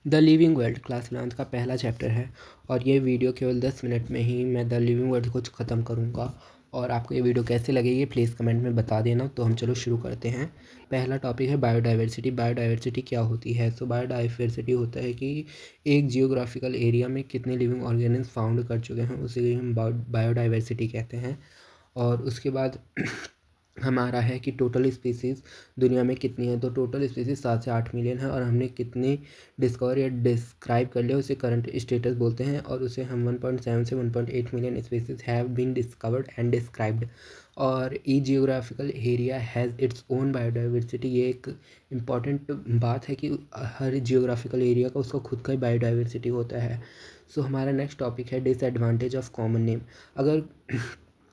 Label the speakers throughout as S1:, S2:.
S1: The living world class 11th का पहला chapter है और ये वीडियो केवल 10 मिनट में ही मैं द लिविंग वर्ल्ड को ख़त्म करूँगा। और आपको ये वीडियो कैसे लगेगी प्लीज़ कमेंट में बता देना। तो हम चलो शुरू करते हैं। पहला टॉपिक है बायोडाइवर्सिटी। बायोडाइवर्सिटी क्या होती है? तो बायोडाइवर्सिटी होता है कि एक जियोग्राफिकल एरिया में कितने लिविंग ऑर्गेनिज्म फाउंड कर चुके हैं, उसे हम बायोडाइवर्सिटी कहते हैं। और उसके बाद हमारा है कि टोटल स्पीसीज़ दुनिया में कितनी है। तो टोटल स्पीसीज़ 7 से 8 मिलियन है और हमने कितनी डिस्कवर या डिस्क्राइब कर लिया उसे करंट स्टेटस बोलते हैं। और उसे हम 1.7 से 1.8 million species have been discovered and described. और ई geographical area has its own biodiversity. ये एक इम्पॉर्टेंट बात है कि हर जियोग्राफिकल एरिया का उसका खुद का ही बायोडाइवर्सिटी होता है। सो हमारा नेक्स्ट टॉपिक है डिसएडवांटेज ऑफ कॉमन नेम। अगर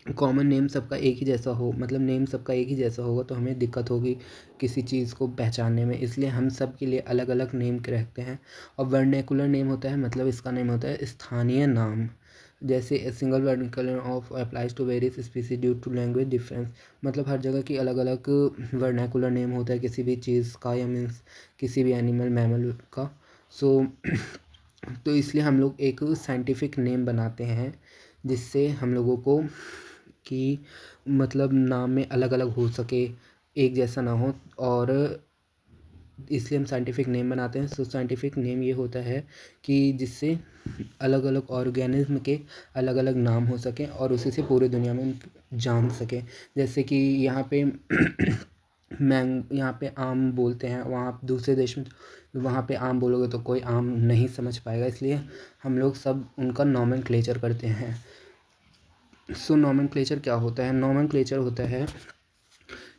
S1: कॉमन नेम सबका एक ही जैसा हो, मतलब नेम सबका एक ही जैसा होगा तो हमें दिक्कत होगी किसी चीज़ को पहचानने में, इसलिए हम सब के लिए अलग अलग नेम रखते हैं। और वर्नैकुलर नेम होता है, मतलब इसका नेम होता है स्थानीय नाम। जैसे single vernacular of applies to various species due to language difference, मतलब हर जगह की अलग अलग वर्नैकुलर नेम होता है किसी भी चीज़ का, या मीन्स किसी भी एनिमल मैमल का। सो तो इसलिए हम लोग एक साइंटिफिक नेम बनाते हैं जिससे हम लोगों को कि मतलब नाम में अलग अलग हो सके, एक जैसा ना हो। और इसलिए हम साइंटिफिक नेम बनाते हैं। सो साइंटिफिक नेम ये होता है कि जिससे अलग अलग ऑर्गेनिज्म के अलग अलग नाम हो सकें और उसी से पूरी दुनिया में जान सकें। जैसे कि यहाँ पे यहाँ पे आम बोलते हैं, वहाँ दूसरे देश में वहाँ पे आम बोलोगे तो कोई आम नहीं समझ पाएगा, इसलिए हम लोग सब उनका नॉमेनक्लेचर करते हैं। सो नॉमेनक्लेचर क्या होता है? नॉमेनक्लेचर होता है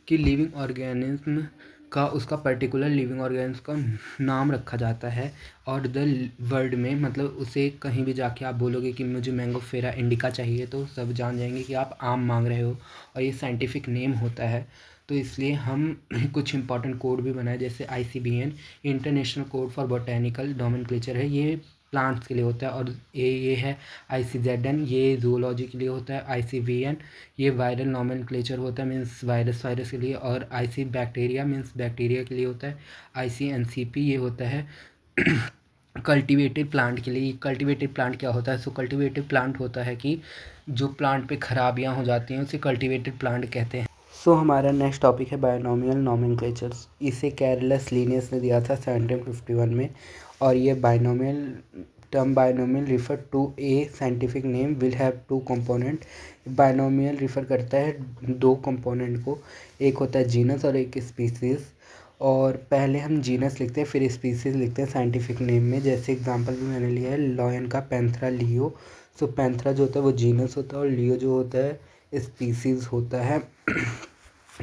S1: कि लिविंग ऑर्गेनिज्म का, उसका पर्टिकुलर लिविंग ऑर्गेनिज्म का नाम रखा जाता है। और द वर्ल्ड में, मतलब उसे कहीं भी जाके आप बोलोगे कि मुझे मैंगोफेरा इंडिका चाहिए तो सब जान जाएंगे कि आप आम मांग रहे हो, और ये साइंटिफिक नेम होता है। तो इसलिए हम कुछ इंपॉर्टेंट कोड भी बनाए, जैसे ICBN international code for botanical nomenclature है, ये प्लांट्स के लिए होता है। और ये है ICZN, ये जूलॉजी के लिए होता है। ICVN ये वायरल नॉमेनक्लेचर होता है, मीन्स वायरस के लिए। और IC बैक्टीरिया मीन्स बैक्टीरिया के लिए होता है। ICNCP ये होता है कल्टिवेटेड प्लांट के लिए। कल्टिवेटेड प्लांट क्या होता है? सो कल्टिवेटेड प्लांट होता है कि जो प्लांट पे खराबियाँ हो जाती हैं उसे कल्टिवेटेड प्लांट कहते हैं। सो हमारा नेक्स्ट टॉपिक है बायनोमियल नॉमेनक्लेचर्स। इसे कैरलस लीनियस ने दिया था 1751 में। और ये binomial term binomial refer to a scientific name will have two component. Binomial refer करता है दो कंपोनेंट को, एक होता है जीनस और एक स्पीसीज़। और पहले हम जीनस लिखते हैं फिर स्पीसीज़ लिखते हैं साइंटिफिक नेम में। जैसे एग्जांपल भी मैंने लिया है लॉयन का पैंथरा लियो। सो पैंथरा जो होता है वो जीनस होता है और लियो जो होता है स्पीसीज़ होता है।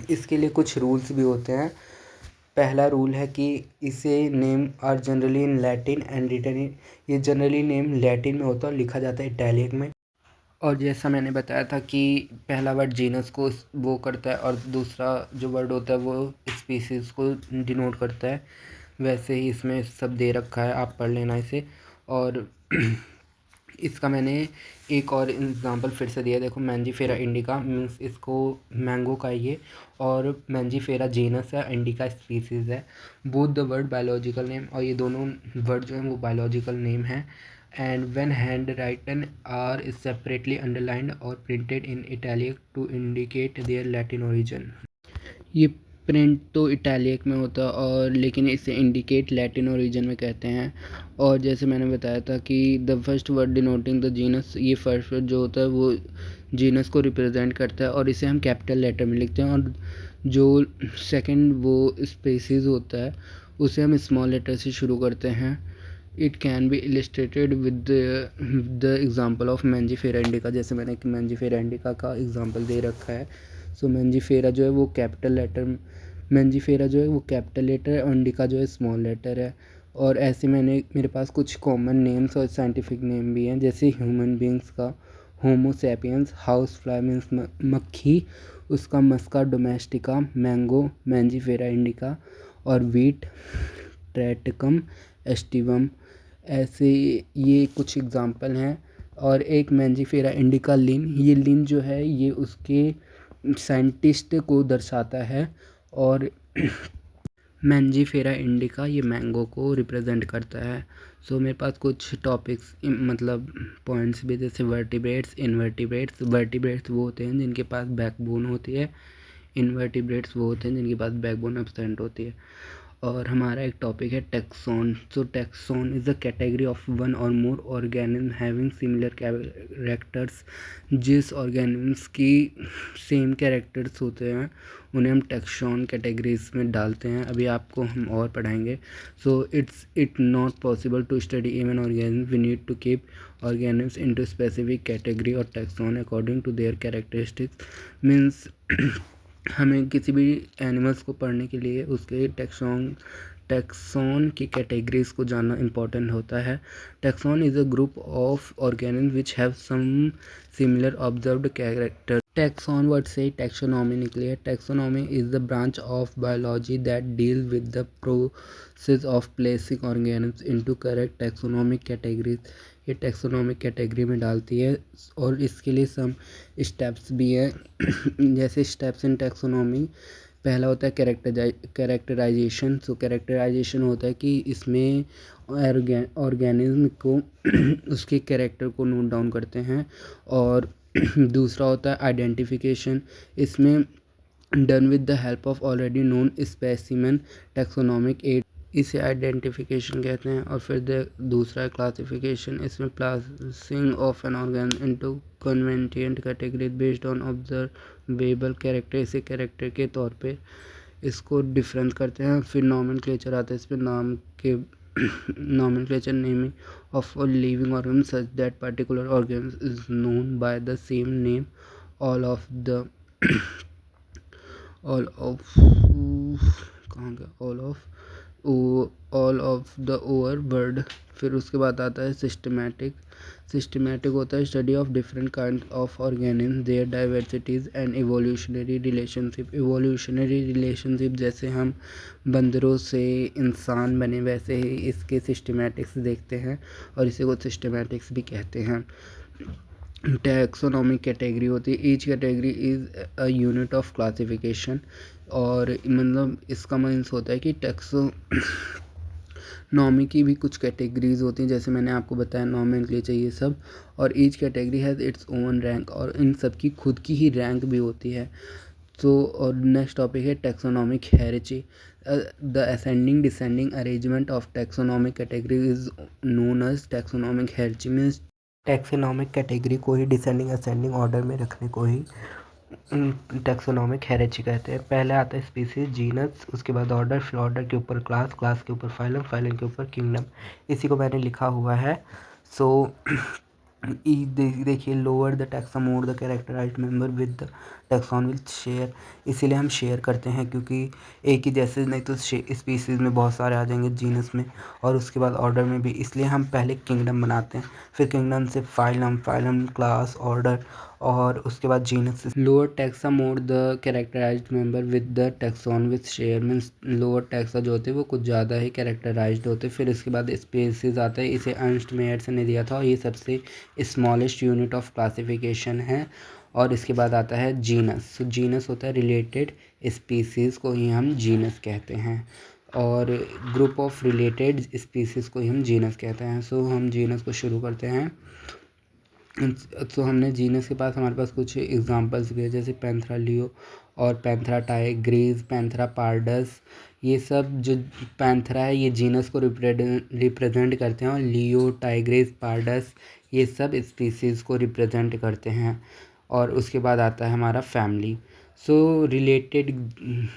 S1: इसके लिए कुछ रूल्स भी होते हैं। पहला रूल है कि इसे name are generally in Latin and written in, ये जनरली नेम लैटिन में होता है और लिखा जाता है इटैलिक में। और जैसा मैंने बताया था कि पहला वर्ड जीनस को वो करता है और दूसरा जो वर्ड होता है वो स्पीसीज़ को डिनोट करता है। वैसे ही इसमें सब दे रखा है, आप पढ़ लेना इसे। और इसका मैंने एक और एग्जांपल फिर से दिया, देखो मैंजीफेरा इंडिका मीन्स इसको मैंगो का ये, और मैंजीफेरा जीनस है, इंडिका स्पीसीज़ है। Both the word biological name, और ये दोनों वर्ड जो हैं वो बायोलॉजिकल नेम है। And when hand written are separately underlined और printed in italic to indicate their Latin origin. ये प्रिंट तो इटैलिक में होता है और लेकिन इसे इंडिकेट लैटिन ओरिजिन में कहते हैं। और जैसे मैंने बताया था कि the first word denoting the genus, ये फर्स्ट वर्ड जो होता है वो जीनस को रिप्रेजेंट करता है और इसे हम कैपिटल लेटर में लिखते हैं। और जो सेकंड वो स्पेसीज होता है उसे हम स्मॉल लेटर से शुरू करते हैं। It can be illustrated with the example of Mangifera indica, जैसे मैंने मैंजीफेरा इंडिका का एग्जांपल दे रखा है। सो मैंजीफेरा जो है वो कैपिटल लेटर, मैंजीफेरा जो है वो कैपिटल लेटर है और इंडिका जो है स्मॉल लेटर है। और ऐसे मेरे पास कुछ कॉमन नेम्स और साइंटिफिक नेम भी हैं, जैसे ह्यूमन बींग्स का Homo sapiens, house fly means मक्खी, उसका मस्का डोमेस्टिका, मैंगो मैंजीफेरा इंडिका, और वीट ट्रैटिकम एस्टिवम। ऐसे ये कुछ एग्जांपल हैं। और एक मैंजीफेरा इंडिका लिन, ये लिन जो है ये उसके साइंटिस्ट को दर्शाता है। और मैंजीफेरा इंडिका ये मैंगो को रिप्रेजेंट करता है। सो मेरे पास कुछ टॉपिक्स मतलब पॉइंट्स भी, जैसे वर्टिब्रेट्स, इनवर्टिब्रेट्स। वर्टिब्रेट्स वो होते हैं जिनके पास बैकबोन होती है, इनवर्टिब्रेट्स वो होते हैं जिनके पास बैकबोन एब्सेंट होती है। और हमारा एक टॉपिक है taxon. So taxon is a category of one और मोर ऑर्गेनिज्म हैविंग सिमिलर कैरेक्टर्स। जिस ऑर्गेनिज्म्स की सेम कैरेक्टर्स होते हैं उन्हें हम टैक्सॉन कैटेगरीज में डालते हैं। अभी आपको हम और पढ़ाएंगे। So it not possible to study even organism, we need to keep organisms into specific category और taxon according to their characteristics. Means हमें किसी भी एनिमल्स को पढ़ने के लिए उसके टैक्सॉन की कैटेगरीज को जानना इम्पॉर्टेंट होता है। Taxon is a group of organism which have some similar observed character. Taxon word से टैक्सोनॉमी निकली है। Taxonomy is the branch of biology that deal with the process of placing organism into correct taxonomic categories. ये taxonomic category में डालती है और इसके लिए सम स्टेप्स भी हैं। जैसे स्टेप्स इन टैक्सोनॉमी, पहला होता है कैरेक्टराइजेशन। सो कैरेक्टराइजेशन होता है कि इसमें ऑर्गेनिज्म को उसके कैरेक्टर को नोट डाउन करते हैं। और दूसरा होता है आइडेंटिफिकेशन। इसमें done with the help of already known specimen taxonomic aid, इसे आइडेंटिफिकेशन कहते हैं। और फिर दूसरा क्लासिफिकेशन, इसमें placing of an organ into convenient category based on observable character, इसे कैरेक्टर के तौर पे इसको डिफरेंस करते हैं। फिर नॉमेनक्लेचर आता है, इसमें नाम के nomenclature naming of a living organism such that particular organism is known by the same name all of the all of कहाँ गया all of the over word। फिर उसके बाद आता है सिस्टमैटिक होता है study of different kind of organism, their diversities and evolutionary relationship. जैसे हम बंदरों से इंसान बने वैसे ही इसके सिस्टमैटिक्स देखते हैं और इसे को सिस्टमैटिक्स भी कहते हैं। टैक्सोनॉमिक कैटेगरी होती है, each category is a unit of classification. और मतलब इसका मीन्स होता है कि टैक्सोनॉमी की भी कुछ कैटेगरीज होती हैं, जैसे मैंने आपको बताया नॉमेनक्लेचर ये सब। और each category has its own rank, और इन सब की खुद की ही रैंक भी होती है। तो और नेक्स्ट टॉपिक है taxonomic hierarchy. The ascending descending arrangement of taxonomic category is known as taxonomic hierarchy. Means taxonomic category को ही डिसेंडिंग असेंडिंग ऑर्डर में रखने को ही टैक्सोनॉमिक हायरार्ची कहते हैं। पहले आता है स्पीसीज, जीनस, उसके बाद ऑर्डर, फिर ऑर्डर के ऊपर क्लास, क्लास के ऊपर फाइलम, फाइलम के ऊपर किंगडम। इसी को मैंने लिखा हुआ है। सो देखिए, lower the taxon more the characterized member with the taxon will share. इसीलिए हम शेयर करते हैं क्योंकि एक ही जैसे नहीं तो स्पीसीज में बहुत सारे आ जाएंगे, जीनस में, और उसके बाद ऑर्डर में भी। इसलिए हम पहले किंगडम बनाते हैं, फिर किंगडम से फाइलम, फाइलम क्लास, ऑर्डर, और उसके बाद genus. Lower taxa more the characterized member with the taxon with share. Means lower taxa जो होते हैं वो कुछ ज़्यादा ही कैरेक्टराइज्ड होते हैं। फिर इसके बाद स्पीसीज आता है, इसे अर्नस्ट मेयर्सन ने दिया था और ये सबसे स्मॉलेस्ट यूनिट ऑफ क्लासिफिकेशन है। और इसके बाद आता है जीनस। तो जीनस होता है रिलेटेड स्पीसीज़ को ही हम जीनस कहते हैं, और ग्रुप ऑफ रिलेटेड स्पीसीज़ को ही हम जीनस कहते हैं। सो हम जीनस को शुरू करते हैं। तो हमने जीनस के पास हमारे पास कुछ एग्जांपल्स भी है, जैसे पैंथरा लियो और पैंथरा टाइग्रीज, पैंथरा पार्डस। ये सब जो पैंथरा है ये जीनस को रिप्रेजेंट करते हैं, और लियो, टाइग्रीज, पार्डस ये सब स्पीसीज़ को रिप्रेजेंट करते हैं। और उसके बाद आता है हमारा फैमिली। सो रिलेटेड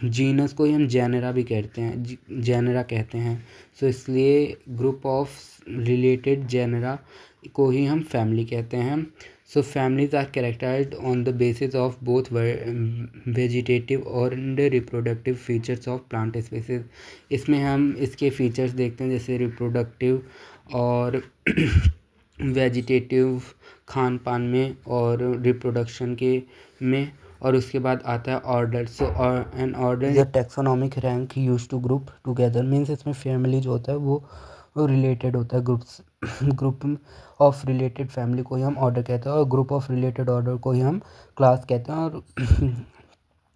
S1: जीनस को ही हम जेनरा भी कहते हैं, जेनरा कहते हैं। सो इसलिए ग्रुप ऑफ रिलेटेड जेनरा को ही हम फैमिली कहते हैं। So families are characterized on the basis of both vegetative और reproductive features of plant species. इसमें हम इसके फीचर्स देखते हैं, जैसे रिप्रोडक्टिव और वेजिटेटिव खान पान में, और रिप्रोडक्शन के में। और उसके बाद आता है order. So an order is a taxonomic rank used to group together. Means इसमें फैमिली जो होता है वो रिलेटेड होता है groups. Group of related family को ही हम ऑर्डर कहते हैं, और ग्रुप ऑफ रिलेटेड ऑर्डर को ही हम क्लास कहते हैं। और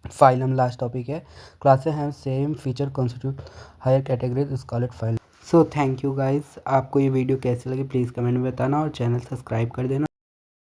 S1: फाइलम लास्ट टॉपिक है। Classes have same feature constitute higher categories is called phylum. So thank you guys. आपको ये वीडियो कैसी लगी प्लीज़ कमेंट में बताना और चैनल सब्सक्राइब कर देना।